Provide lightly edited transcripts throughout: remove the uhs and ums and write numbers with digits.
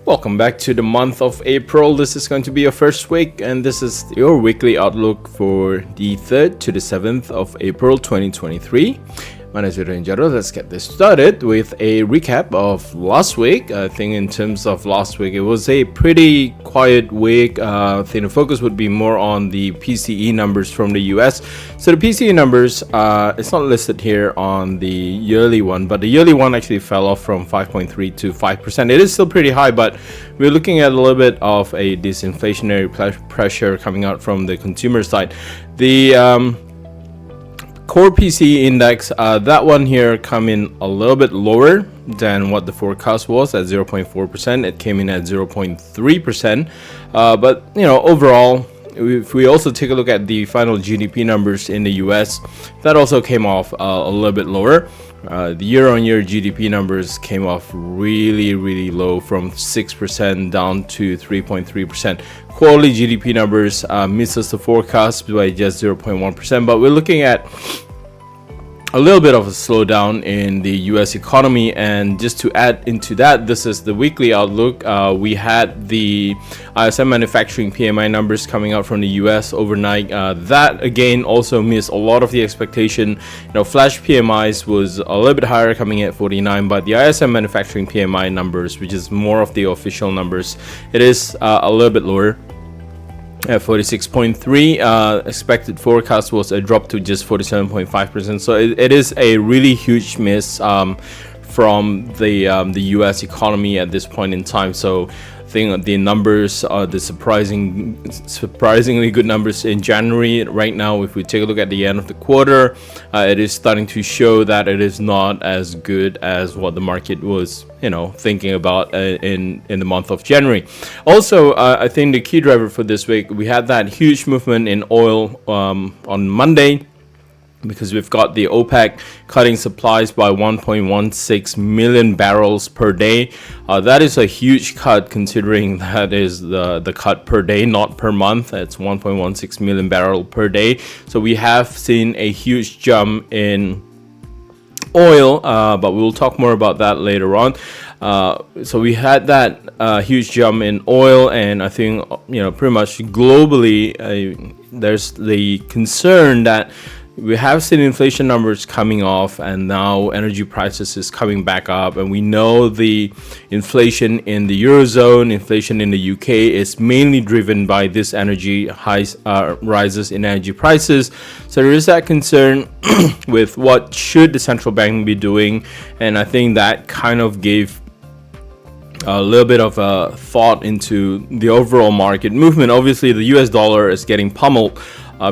Welcome back to the month of April. This is going to be your first week, and this is your weekly outlook for the 3rd to the 7th of April 2023. My name is Vito and Henjoto. Let's get this started with a recap of last week. I think in terms of last week, it was a pretty quiet week. I think the focus would be more on the PCE numbers from the US. So the PCE numbers, it's not listed here on the yearly one, but the yearly one actually fell off from 5.3 to 5%. It is still pretty high, but we're looking at a little bit of a disinflationary pressure coming out from the consumer side. The core PCE index, that one here come in a little bit lower than what the forecast was at 0.4%. It came in at 0.3%. But overall, if we also take a look at the final GDP numbers in the US, that also came off a little bit lower. The year-on-year GDP numbers came off really low, from 6% down to 3.3%. Quarterly GDP numbers misses the forecast by just 0.1%, but we're looking at a little bit of a slowdown in the US economy. And just to add into that, this is the weekly outlook. We had the ISM manufacturing PMI numbers coming out from the US overnight. That again also missed a lot of the expectation. Flash PMIs was a little bit higher, coming in at 49, but the ISM manufacturing PMI numbers, which is more of the official numbers, it is a little bit lower at 46.3. Expected forecast was a drop to just 47.5%. So it is a really huge miss from the US economy at this point in time. So I think the numbers are the surprisingly good numbers in January. Right now, if we take a look at the end of the quarter, it is starting to show that it is not as good as what the market was thinking about in the month of January. Also, I think the key driver for this week, we had that huge movement in oil on Monday, because we've got the OPEC cutting supplies by 1.16 million barrels per day. That is a huge cut, considering that is the cut per day, not per month. It's 1.16 million barrel per day. So we have seen a huge jump in oil, but we'll talk more about that later on. So we had that huge jump in oil, and I think pretty much globally there's the concern that we have seen inflation numbers coming off, and now energy prices is coming back up, and we know the inflation in the Eurozone, inflation in the UK is mainly driven by this energy rises in energy prices. So there is that concern with what should the central bank be doing, and I think that kind of gave a little bit of a thought into the overall market movement. Obviously, the US dollar is getting pummeled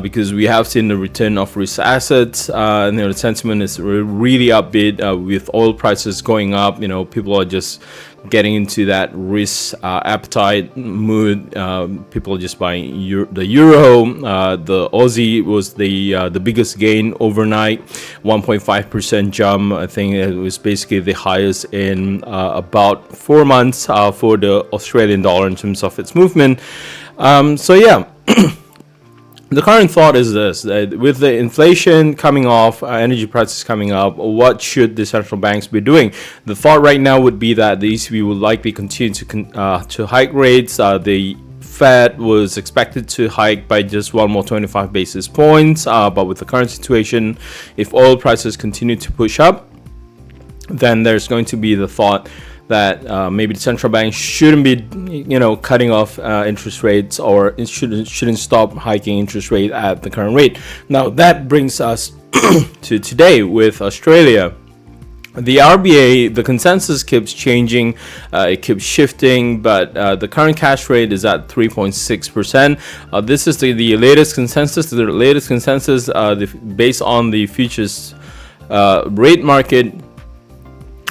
because we have seen the return of risk assets. And the sentiment is really upbeat with oil prices going up. People are just getting into that risk appetite mood. People are just buying the euro. The Aussie was the biggest gain overnight, 1.5% jump. I think it was basically the highest in about 4 months for the Australian dollar in terms of its movement. So yeah. The current thought is this: that with the inflation coming off, energy prices coming up, what should the central banks be doing? The thought right now would be that the ECB will likely continue to hike rates. The Fed was expected to hike by just one more 25 basis points, but with the current situation, if oil prices continue to push up, then there's going to be the thought that maybe the central bank shouldn't be, cutting off interest rates, or it shouldn't stop hiking interest rate at the current rate. Now that brings us to today with Australia. The RBA, the consensus keeps changing, it keeps shifting, but the current cash rate is at 3.6%. This is the latest consensus. The latest consensus based on the futures rate market.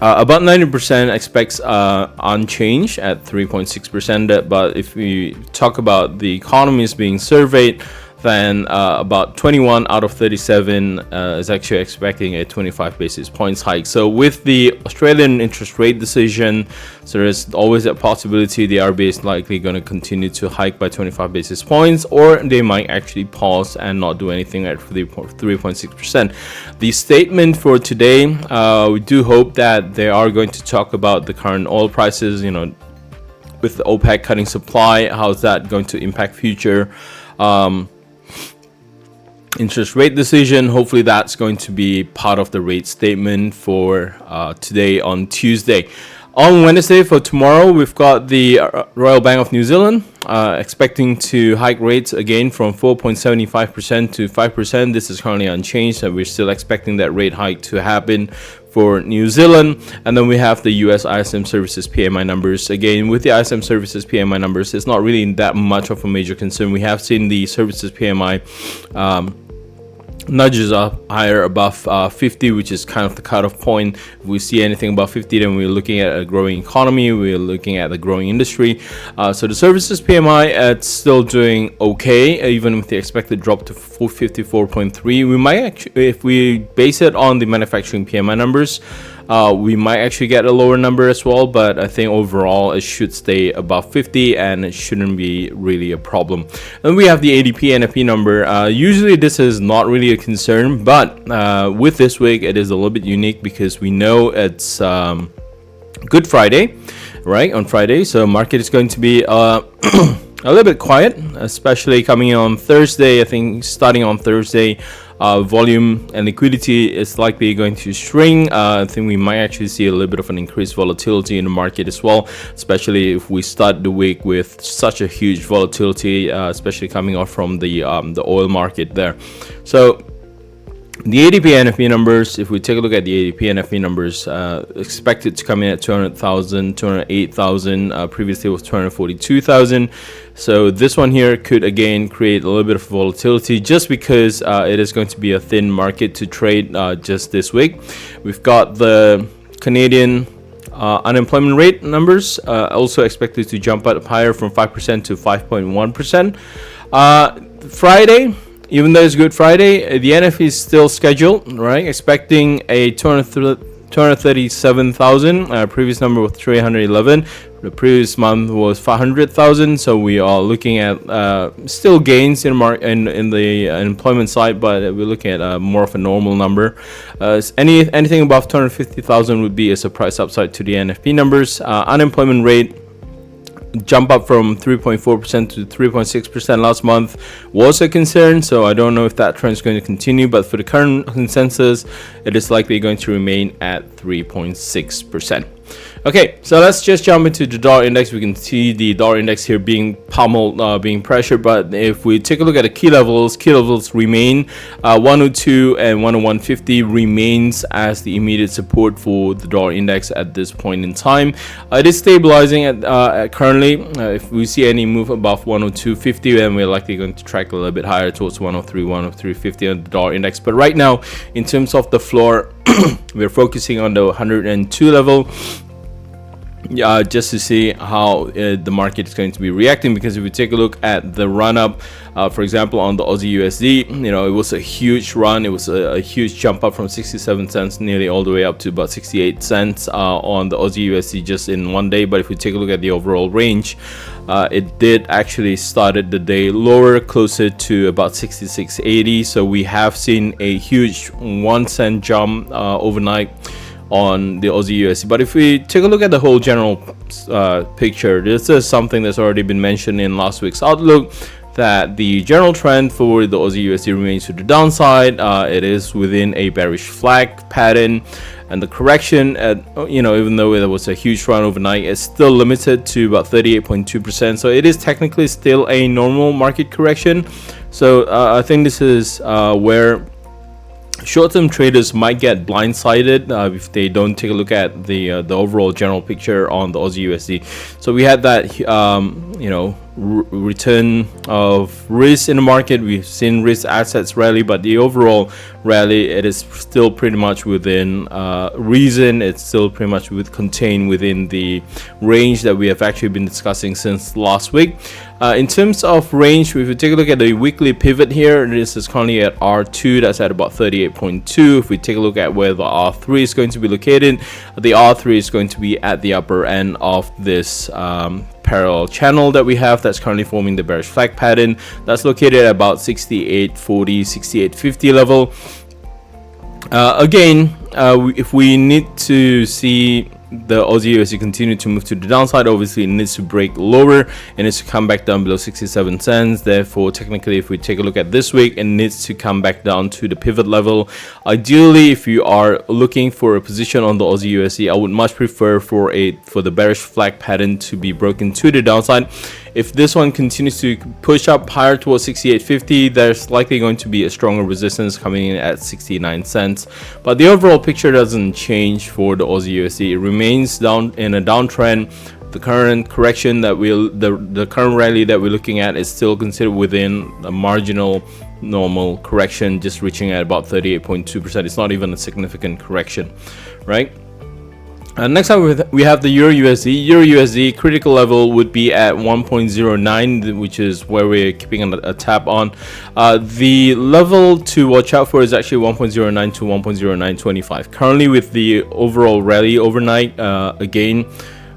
About 90% expects unchanged at 3.6%. But if we talk about the economies being surveyed, then about 21 out of 37 is actually expecting a 25 basis points hike. So with the Australian interest rate decision, so there's always that possibility the RBA is likely going to continue to hike by 25 basis points, or they might actually pause and not do anything at 3.6%. The statement for today, we do hope that they are going to talk about the current oil prices, with the OPEC cutting supply, how's that going to impact future interest rate decision. Hopefully that's going to be part of the rate statement for today on Tuesday. On Wednesday, for tomorrow, we've got the Royal Bank of New Zealand expecting to hike rates again from 4.75% to 5%. This is currently unchanged, and we're still expecting that rate hike to happen for New Zealand. And then we have the US ISM Services PMI numbers. Again, with the ISM Services PMI numbers, it's not really that much of a major concern. We have seen the Services PMI nudges up higher above 50, which is kind of the cutoff point. If we see anything above 50, then we're looking at a growing economy, we're looking at the growing industry. So the services PMI, it's still doing okay, even with the expected drop to 54.3. We might actually, if we base it on the manufacturing PMI numbers, we might actually get a lower number as well, but I think overall it should stay above 50 and it shouldn't be really a problem. And we have the ADP NFP number. Usually this is not really a concern, but with this week it is a little bit unique because we know it's Good Friday, right? On Friday, so market is going to be a little bit quiet, especially coming on Thursday. I think starting on Thursday, volume and liquidity is likely going to shrink. I think we might actually see a little bit of an increased volatility in the market as well, especially if we start the week with such a huge volatility, especially coming off from the oil market there. So the ADP NFP numbers, if we take a look at the ADP NFP numbers, expected to come in at 200,000, 208,000. Previously it was 242,000. So this one here could again create a little bit of volatility just because it is going to be a thin market to trade just this week. We've got the Canadian unemployment rate numbers also expected to jump up higher from 5% to 5.1%. Friday, even though it's Good Friday, the NFP is still scheduled, right? Expecting a 237,000. Previous number was 311. The previous month was 500,000. So we are looking at still gains in the employment side, but we're looking at more of a normal number. Anything above 250,000 would be a surprise upside to the NFP numbers. Unemployment rate jump up from 3.4% to 3.6% last month was a concern, so I don't know if that trend is going to continue, but for the current consensus it is likely going to remain at 3.6%. Okay, so let's just jump into the dollar index. We can see the dollar index here being pummeled, being pressured, but if we take a look at the key levels remain 102 and 101.50 remains as the immediate support for the dollar index at this point in time. It is stabilizing at currently. If we see any move above 102.50, then we're likely going to track a little bit higher towards 103, 103.50 on the dollar index. But right now, in terms of the floor, we're focusing on the 102 level. Just to see how the market is going to be reacting, because if we take a look at the run up, for example on the Aussie USD, it was a huge run. It was a huge jump up from 67 cents nearly all the way up to about 68 cents on the Aussie USD just in one day. But if we take a look at the overall range, it did actually started the day lower, closer to about 66.80. So we have seen a huge 1 cent jump overnight on the Aussie USD. But if we take a look at the whole general picture, this is something that's already been mentioned in last week's outlook, that the general trend for the Aussie USD remains to the downside. It is within a bearish flag pattern, and the correction at even though there was a huge run overnight, is still limited to about 38.2%. so it is technically still a normal market correction. So I think this is where short-term traders might get blindsided if they don't take a look at the overall general picture on the Aussie USD. So we had that return of risk in the market. We've seen risk assets rally, but the overall rally, it is still pretty much within reason. It's still pretty much contained within the range that we have actually been discussing since last week. In terms of range, if you take a look at the weekly pivot here, this is currently at R2, that's at about 38.2. If we take a look at where the R3 is going to be located, the R3 is going to be at the upper end of this parallel channel that we have that's currently forming the bearish flag pattern. That's located at about 68.40, 68.50 level. If we need to see the Aussie USD continue to move to the downside, obviously it needs to break lower and needs to come back down below 67 cents. Therefore, technically, if we take a look at this week, it needs to come back down to the pivot level. Ideally, if you are looking for a position on the Aussie USD, I would much prefer for the bearish flag pattern to be broken to the downside. If this one continues to push up higher towards 68.50, there's likely going to be a stronger resistance coming in at 69 cents. But the overall picture doesn't change for the Aussie USD. It remains down in a downtrend. The current correction that the current rally that we're looking at is still considered within a marginal normal correction, just reaching at about 38.2%. It's not even a significant correction, right? Next up, we have the Euro USD. Euro USD critical level would be at 1.09, which is where we're keeping a tab on. The level to watch out for is actually 1.09 to 1.0925. Currently, with the overall rally overnight, again,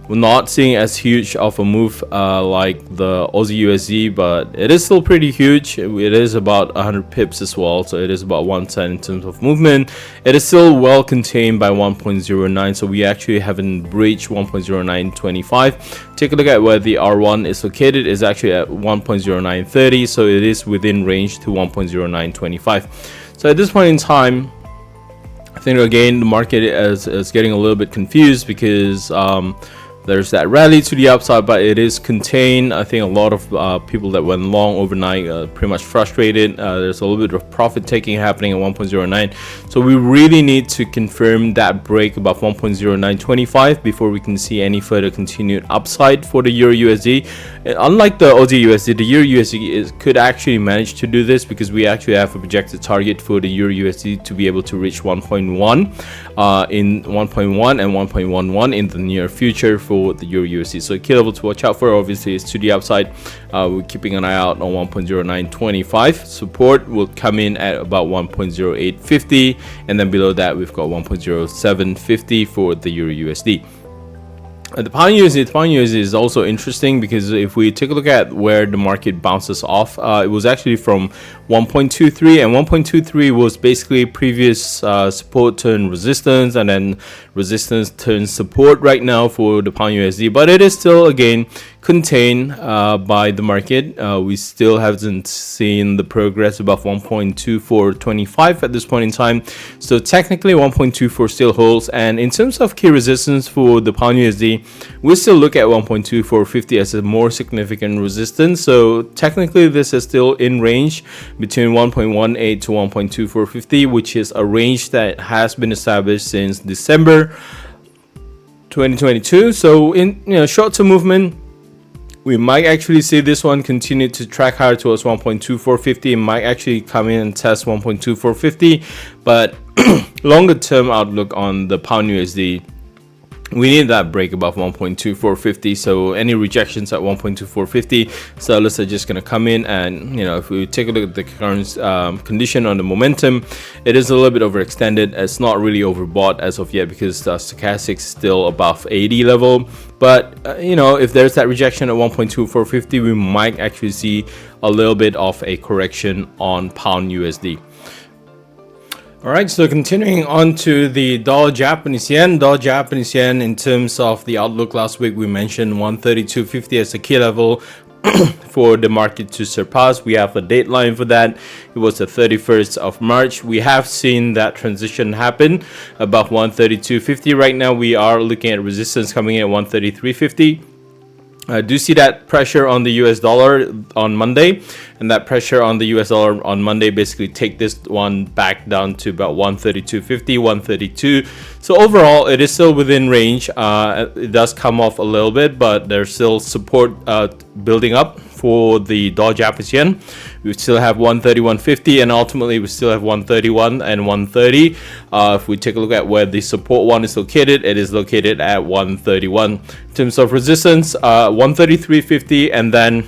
we're not seeing as huge of a move like the Aussie USD, but it is still pretty huge. It is about 100 pips as well, so it is about 1 cent in terms of movement. It is still well contained by 1.09, so we actually haven't breached 1.0925. Take a look at where the R1 is located. Is actually at 1.0930, so it is within range to 1.0925. So at this point in time, I think again the market is getting a little bit confused because there's that rally to the upside, but it is contained. I think a lot of people that went long overnight pretty much frustrated. There's a little bit of profit taking happening at 1.09, so we really need to confirm that break above 1.0925 before we can see any further continued upside for the Euro USD. Unlike the Aussie USD, the Euro USD could actually manage to do this because we actually have a projected target for the Euro USD to be able to reach 1.1 in 1.1 and 1.11 in the near future for the Euro USD. So a key level to watch out for obviously is to the upside. We're keeping an eye out on 1.0925. Support will come in at about 1.0850, and then below that we've got 1.0750 for the Euro USD. The pound USD is also interesting because if we take a look at where the market bounces off, it was actually from 1.23, and 1.23 was basically previous support turn resistance, and then resistance turns support right now for the pound USD, but it is still again contained by the market. We still haven't seen the progress above 1.2425 at this point in time, so technically 1.24 still holds. And in terms of key resistance for the pound USD, we still look at 1.2450 as a more significant resistance, so technically this is still in range between 1.18 to 1.2450, which is a range that has been established since December 2022. So in short-term movement, we might actually see this one continue to track higher towards 1.2450. It might actually come in and test 1.2450, but longer term outlook on the pound USD, we need that break above 1.2450. So any rejections at 1.2450, sellers are just going to come in, and if we take a look at the current condition on the momentum, it is a little bit overextended. It's not really overbought as of yet because the stochastic is still above 80 level. But if there's that rejection at 1.2450, we might actually see a little bit of a correction on pound USD. All right, so continuing on to the dollar Japanese yen. Dollar Japanese yen, in terms of the outlook, last week we mentioned 132.50 as a key level for the market to surpass. We have a deadline for that. It was the 31st of March. We have seen that transition happen above 132.50. Right now we are looking at resistance coming in at 133.50. I do see that pressure on the US dollar on Monday, and that pressure on the US dollar on Monday basically take this one back down to about 132.50, 132. So overall, it is still within range. It does come off a little bit, but there's still support building up for the dollar Japanese yen. We still have 131.50, and ultimately we still have 131 and 130. If we take a look at where the support one is located, it is located at 131. In terms of resistance, 133.50, and then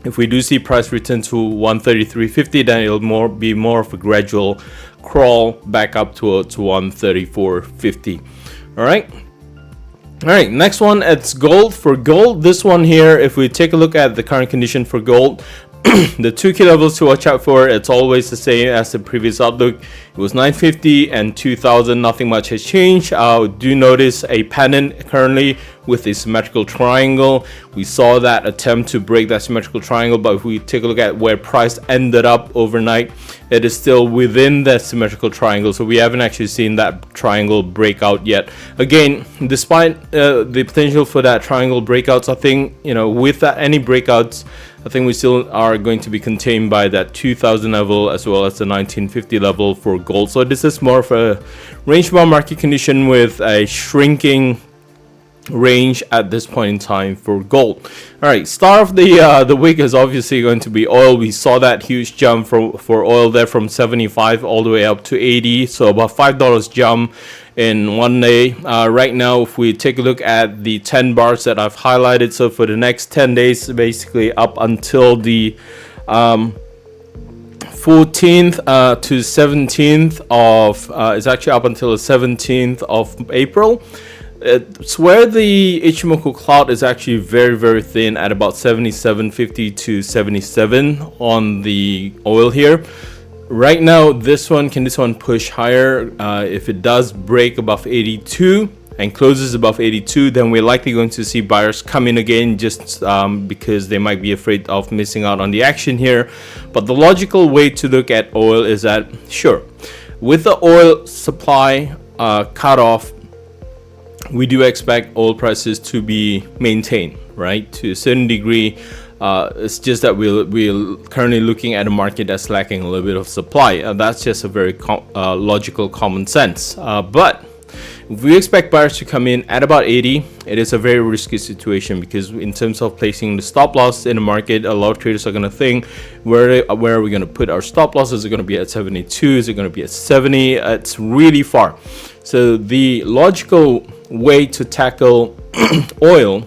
if we do see price return to 133.50, then it'll be more of a gradual crawl back up to 134.50. All right, next one, it's gold. For gold, this one here, if we take a look at the current condition for gold, the 2 key levels to watch out for, it's always the same as the previous outlook. It was 950 and 2000. Nothing much has changed. Do notice a pennant currently with a symmetrical triangle. We saw that attempt to break that symmetrical triangle, but if we take a look at where price ended up overnight, it is still within that symmetrical triangle. So we haven't actually seen that triangle breakout yet. Again, despite the potential for that triangle breakouts, I think, with that, any breakouts, I think we still are going to be contained by that 2000 level as well as the 1950 level for gold. So this is more of a range bound market condition with a shrinking range at this point in time for gold. All right, star of the week is obviously going to be oil. We saw that huge jump for oil there from 75 all the way up to 80, so about $5 jump in one day. Right now, if we take a look at the 10 bars that I've highlighted, so for the next 10 days, basically up until the 14th to 17th of it's actually up until the 17th of April. It's where the Ichimoku cloud is actually very, very thin at about 77.50 to 77 on the oil here. Right now, this one push higher? If it does break above 82 and closes above 82, then we're likely going to see buyers come in again, just because they might be afraid of missing out on the action here. But the logical way to look at oil is that, sure, with the oil supply cut off, we do expect oil prices to be maintained, right, to a certain degree. It's just that we're currently looking at a market that's lacking a little bit of supply. That's just a very logical common sense. But if we expect buyers to come in at about 80, it is a very risky situation, because in terms of placing the stop loss in the market, a lot of traders are going to think, where are we going to put our stop loss? Is it going to be at 72? Is it going to be at 70? It's really far. So the logical way to tackle oil,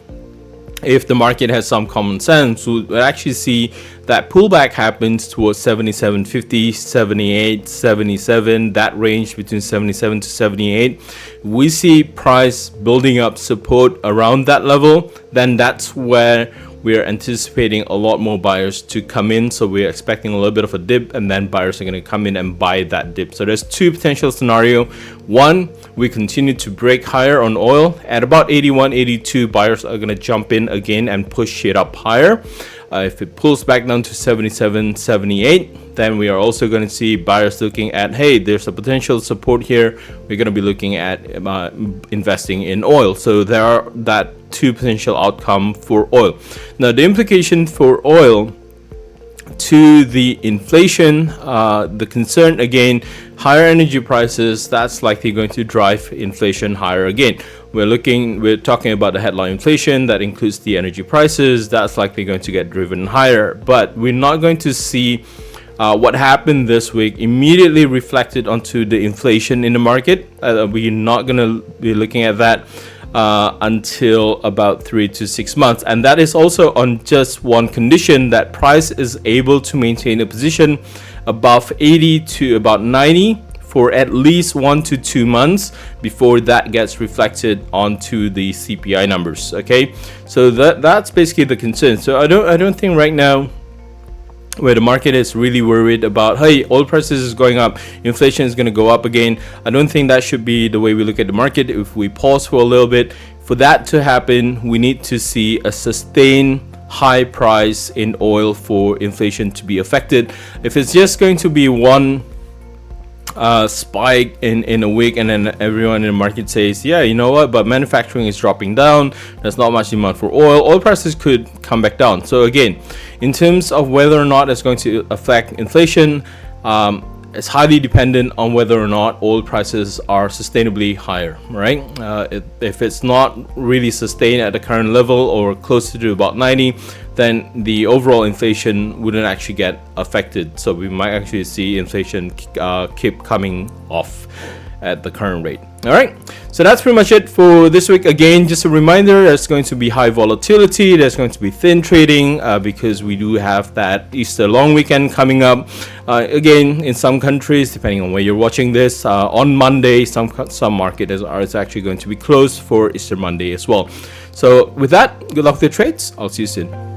if the market has some common sense, we'll actually see that pullback happens towards 77.50, 78, 77, that range between 77 to 78. We see price building up support around that level, then that's where we're anticipating a lot more buyers to come in. So we're expecting a little bit of a dip, and then buyers are going to come in and buy that dip. So there's two potential scenarios. One, we continue to break higher on oil at about 81, 82. Buyers are going to jump in again and push it up higher. If it pulls back down to 77, 78, then we are also going to see buyers looking at, hey, there's a potential support here. We're going to be looking at investing in oil. So there are that two potential outcome for oil. Now, the implication for oil to the inflation, the concern again, higher energy prices, that's likely going to drive inflation higher again. We're talking about the headline inflation that includes the energy prices. That's likely going to get driven higher, but we're not going to see what happened this week immediately reflected onto the inflation in the market. We're not going to be looking at that until about 3 to 6 months, and that is also on just one condition, that price is able to maintain a position above 80 to about 90 for at least 1 to 2 months before that gets reflected onto the CPI numbers. Okay, so that's basically the concern. So I don't think right now, where the market is really worried about, hey, oil prices is going up, inflation is going to go up again, I don't think that should be the way we look at the market. If we pause for a little bit, for that to happen, we need to see a sustained high price in oil for inflation to be affected. If it's just going to be one spike in a week, and then everyone in the market says, yeah, you know what, but manufacturing is dropping down, there's not much demand for oil prices could come back down. So again, in terms of whether or not it's going to affect inflation, it's highly dependent on whether or not oil prices are sustainably higher, right? If it's not really sustained at the current level or closer to about 90, then the overall inflation wouldn't actually get affected. So we might actually see inflation keep coming off at the current rate. All right, so that's pretty much it for this week. Again, just a reminder, there's going to be high volatility, there's going to be thin trading because we do have that Easter long weekend coming up. Again, in some countries, depending on where you're watching this, on Monday, some market is actually going to be closed for Easter Monday as well. So with that, good luck with your trades. I'll see you soon.